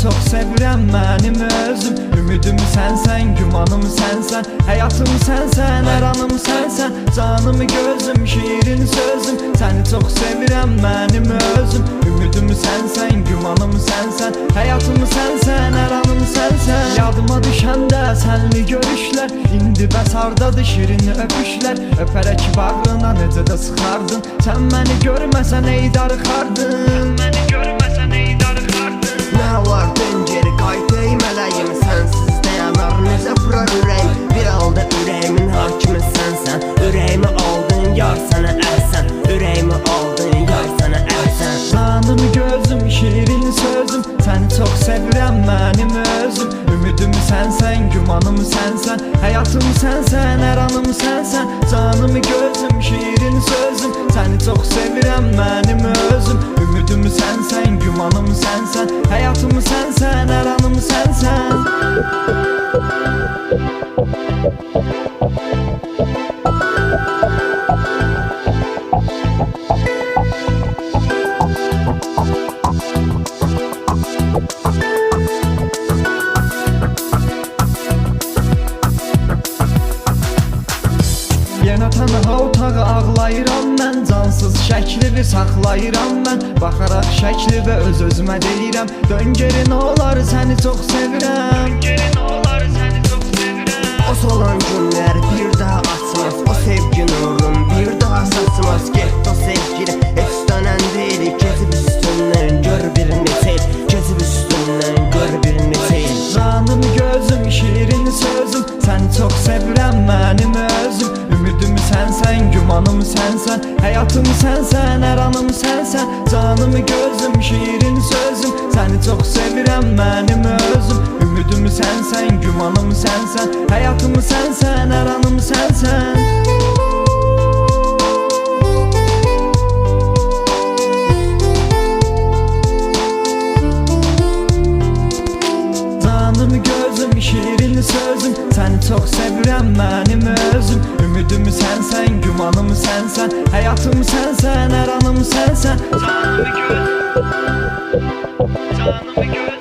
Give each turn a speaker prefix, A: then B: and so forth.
A: çox sevirəm mənim özüm. Ümidim sənsən, gümanım sənsən, həyatım sənsən, hər anım sənsən. Canım gözüm, şirin sözüm, səni çox sevirəm mənim özüm. Ümidim sənsən, gümanım sənsən, həyatım sənsən, hər anım sənsən. Yadıma düşəndə sənli görüşlər, indi bəs hardadır şirin öpüşlər. Öpərək bağrına necə də sıxardın, sən məni görməsən ey darıxardın.
B: Nə var dön geri qayıt ey mələyim, sənsiz dayanar necə vurar ürəyim. Bir halda ürəyimin hakimi sənsən, ürəyimi aldın yar sənə əhsən, ürəyimi aldın yar sənə əhsən.
A: Canım gözüm, şirin sözüm, səni çox sevirəm mənim özüm. Ümidim sənsən, gümanım sənsən, həyatım sənsən, hər anım sənsən. Canım gözüm, şirin sözüm, səni çox sevirəm mənim özüm. Ümidim sənsən, gümanım sənsən, həyatım sənsən, hər anım sənsən. Yenə tənha otağı ağlayıram mən, cansız şəklini saxlayıram mən. Baxaraq şəklinə öz-özümə deyirəm, dön geri nə olar səni çox sevirəm.
B: O solan günlər bir daha açmaz, o sevgi nurun bir daha saçmaz. Get o sevgili heç dönən deyil, gezib üstündən gör bir neçə il, gezib üstündən gör bir neçə il.
A: Canım gözüm, şirin sözüm, səni çox sevirəm mənim özüm. Ümidim sənsən, gümanım sənsən, həyatım sənsən, hər anım sənsən. Canım gözüm, şirin sözüm, səni çox sevirəm mənim özüm. Ümidim sənsən, gümanım sənsən, həyatım sənsən, hər anım sənsən. Canım gözüm, şirin sözüm, səni çox sevirəm mənim özüm. Ümidim sənsən, gümanım sənsən, həyatım sənsən, hər anım sənsən. Canım gözüm, canım gözüm.